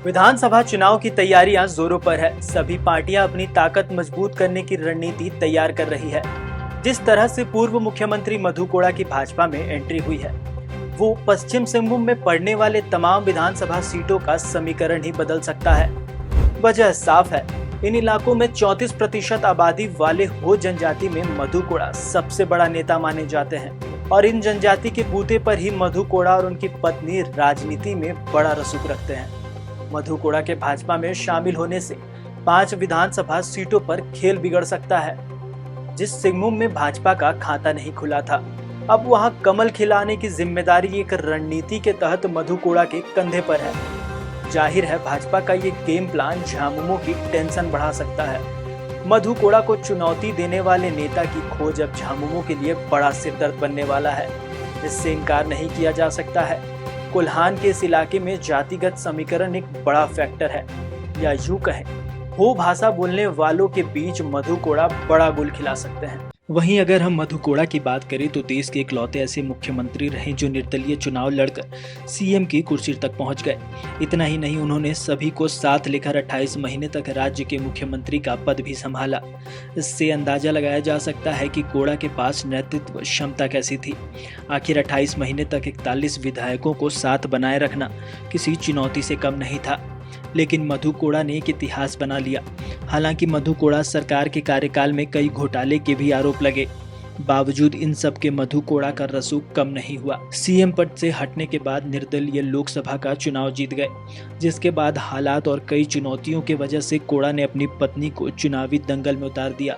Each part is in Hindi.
विधानसभा चुनाव की तैयारियां जोरों पर है। सभी पार्टियां अपनी ताकत मजबूत करने की रणनीति तैयार कर रही है। जिस तरह से पूर्व मुख्यमंत्री मधु कोड़ा की भाजपा में एंट्री हुई है, वो पश्चिम सिंहभूम में पड़ने वाले तमाम विधानसभा सीटों का समीकरण ही बदल सकता है। वजह साफ है, इन इलाकों में 34% आबादी वाले हो जनजाति में मधु कोड़ा सबसे बड़ा नेता माने जाते हैं और इन जनजाति के बूते पर ही मधु कोड़ा और उनकी पत्नी राजनीति में बड़ा रसूख रखते हैं। मधु कोड़ा के भाजपा में शामिल होने से 5 विधानसभा सीटों पर खेल बिगड़ सकता है। जिस सिंहभूम में भाजपा का खाता नहीं खुला था, अब वहां कमल खिलाने की जिम्मेदारी एक रणनीति के तहत मधु कोड़ा के कंधे पर है। जाहिर है, भाजपा का ये गेम प्लान झामुमो की टेंशन बढ़ा सकता है। मधु कोड़ा को चुनौती देने वाले नेता की खोज अब झामुमो के लिए बड़ा सिरदर्द बनने वाला है। इससे इनकार नहीं किया जा सकता है। कोल्हान के इस इलाके में जातिगत समीकरण एक बड़ा फैक्टर है, या यूं कहें, हो भाषा बोलने वालों के बीच मधु कोड़ा बड़ा गुल खिला सकते हैं। वहीं अगर हम मधु कोड़ा की बात करें तो देश के इकलौते ऐसे मुख्यमंत्री रहे जो निर्दलीय चुनाव लड़कर सीएम की कुर्सी तक पहुंच गए। इतना ही नहीं, उन्होंने सभी को साथ लेकर 28 महीने तक राज्य के मुख्यमंत्री का पद भी संभाला। इससे अंदाजा लगाया जा सकता है कि कोड़ा के पास नेतृत्व क्षमता कैसी थी। आखिर 28 महीने तक 41 विधायकों को साथ बनाए रखना किसी चुनौती से कम नहीं था, लेकिन मधु कोड़ा ने एक इतिहास बना लिया। हालांकि मधु कोड़ा सरकार के कार्यकाल में कई घोटाले के भी आरोप लगे, बावजूद इन सब के मधु कोड़ा का रसूख कम नहीं हुआ। सीएम पद से हटने के बाद निर्दलीय लोकसभा का चुनाव जीत गए, जिसके बाद हालात और कई चुनौतियों के वजह से कोड़ा ने अपनी पत्नी को चुनावी दंगल में उतार दिया।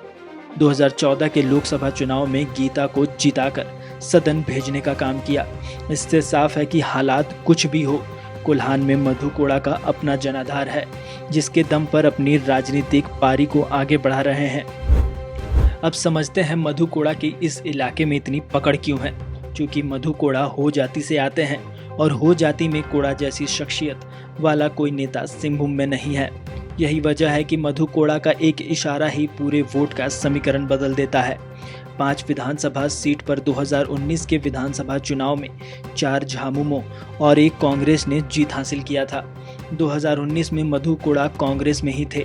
2014 के लोकसभा चुनाव में गीता को जिताकर सदन भेजने का काम किया। इससे साफ है कि हालात कुछ भी हो, कोल्हान में मधु कोड़ा का अपना जनाधार है, जिसके दम पर अपनी राजनीतिक पारी को आगे बढ़ा रहे हैं। अब समझते हैं मधु कोड़ा की इस इलाके में इतनी पकड़ क्यों है। क्योंकि मधु कोड़ा हो जाति से आते हैं और हो जाति में कोड़ा जैसी शख्सियत वाला कोई नेता सिंहभूम में नहीं है। यही वजह है कि मधु कोड़ा का एक इशारा ही पूरे वोट का समीकरण बदल देता है। 5 विधानसभा सीट पर 2019 के विधानसभा चुनाव में 4 झामुमो और 1 कांग्रेस ने जीत हासिल किया था। 2019 में मधु कोड़ा कांग्रेस में ही थे।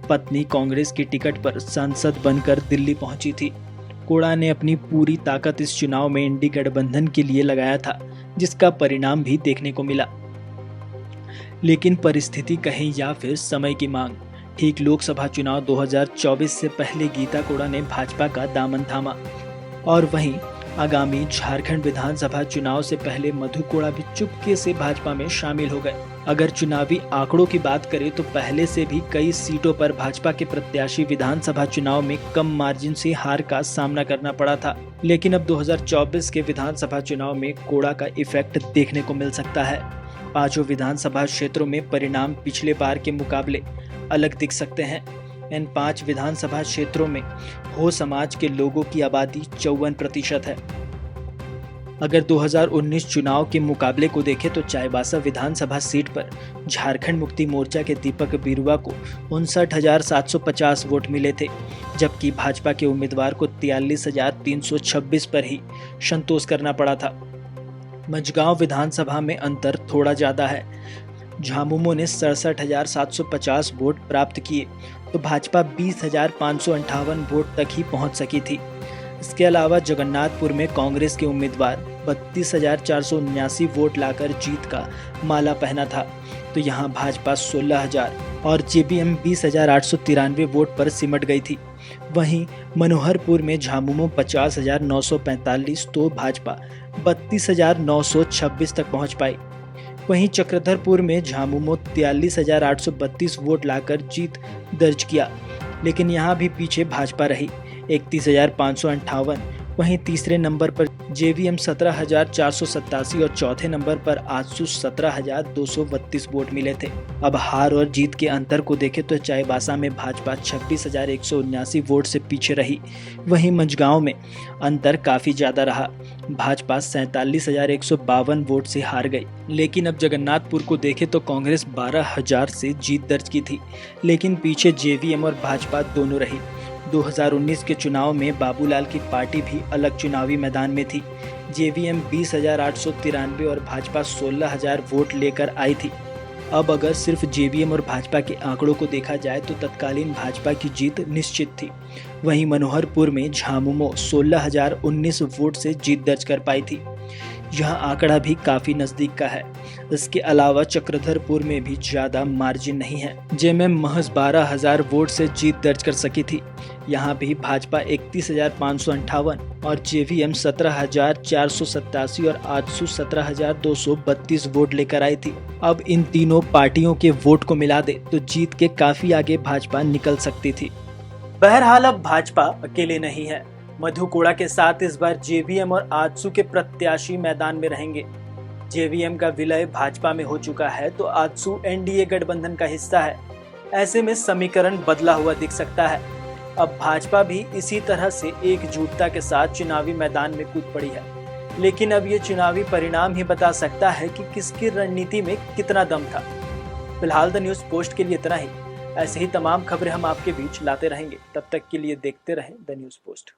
पत्नी कांग्रेस की टिकट पर सांसद बनकर दिल्ली पहुंची थी। कोड़ा ने अपनी पूरी ताकत इस चुनाव में इंडी गठबंधन के लिए लगाया था, जिसका परिणाम भी देखने को मिला। लेकिन परिस्थिति कहें या फिर समय की मांग, ठीक लोकसभा चुनाव 2024 से पहले गीता कोड़ा ने भाजपा का दामन थामा और वहीं आगामी झारखंड विधानसभा चुनाव से पहले मधु कोड़ा भी चुपके से भाजपा में शामिल हो गए। अगर चुनावी आंकड़ों की बात करें तो पहले से भी कई सीटों पर भाजपा के प्रत्याशी विधानसभा चुनाव में कम मार्जिन से हार का सामना करना पड़ा था। लेकिन अब 2024 के विधानसभा चुनाव में कोड़ा का इफेक्ट देखने को मिल सकता है। 5 विधानसभा क्षेत्रों में परिणाम पिछले बार के मुकाबले अलग दिख सकते हैं। इन 5 विधानसभा क्षेत्रों में हो समाज के लोगों की आबादी 54% है। अगर 2019 चुनाव के मुकाबले को देखें तो चाईबासा विधानसभा सीट पर झारखंड मुक्ति मोर्चा के दीपक बिरुवा को 59,750 वोट मिले थे, जबकि भाजपा के उम्मीदवार को 43,326 पर ही संतोष करना पड़ा था। मझगांव विधानसभा में अंतर थोड़ा ज्यादा है। झामुमो ने 67,750 वोट प्राप्त किए तो भाजपा 20,558 वोट तक ही पहुंच सकी थी। इसके अलावा जगन्नाथपुर में कांग्रेस के उम्मीदवार 32,479 वोट लाकर जीत का माला पहना था, तो यहां भाजपा 16,000 और जेबीएम 20,893 वोट पर सिमट गई थी। वहीं मनोहरपुर में झामुमो 50,945 तो भाजपा 32,926 तक पहुंच पाई। वहीं चक्रधरपुर में झामुमो 43,832 वोट लाकर जीत दर्ज किया, लेकिन यहां भी पीछे भाजपा रही 31,558। वहीं तीसरे नंबर पर जेवीएम 17,487 और चौथे नंबर पर आजसू 17,232 वोट मिले थे। अब हार और जीत के अंतर को देखें तो चाईबासा में भाजपा 26,179 वोट से पीछे रही। वहीं मंझगांव में अंतर काफी ज्यादा रहा, भाजपा 47,152 वोट से हार गई। लेकिन अब जगन्नाथपुर को देखें तो कांग्रेस 12,000 से जीत दर्ज की थी, लेकिन पीछे जेवीएम और भाजपा दोनों रही। 2019 के चुनाव में बाबूलाल की पार्टी भी अलग चुनावी मैदान में थी। जेवीएम 20,893 और भाजपा 16,000 वोट लेकर आई थी। अब अगर सिर्फ जेवीएम और भाजपा के आंकड़ों को देखा जाए तो तत्कालीन भाजपा की जीत निश्चित थी। वहीं मनोहरपुर में झामुमो 16,019 वोट से जीत दर्ज कर पाई थी। यह आंकड़ा भी काफी नजदीक का है। इसके अलावा चक्रधरपुर में भी ज्यादा मार्जिन नहीं है, जेएमएम महज 12,000 वोट से जीत दर्ज कर सकी थी। यहाँ भी भाजपा 31,558 और जेवीएम 17,487 और आजसू 17,232 वोट लेकर आई थी। अब इन तीनों पार्टियों के वोट को मिला दे तो जीत के काफी आगे भाजपा निकल सकती थी। बहरहाल अब भाजपा अकेले नहीं है। मधु कोड़ा के साथ इस बार जेवीएम और आजसू के प्रत्याशी मैदान में रहेंगे। जेवीएम का विलय भाजपा में हो चुका है तो आजसू एनडीए गठबंधन का हिस्सा है। ऐसे में समीकरण बदला हुआ दिख सकता है। अब भाजपा भी इसी तरह से एकजुटता के साथ चुनावी मैदान में कूद पड़ी है। लेकिन अब ये चुनावी परिणाम ही बता सकता है कि किसकी रणनीति में कितना दम था। फिलहाल द न्यूज़ पोस्ट के लिए इतना ही। ऐसे ही तमाम खबरें हम आपके बीच लाते रहेंगे। तब तक के लिए देखते रहें द न्यूज़ पोस्ट।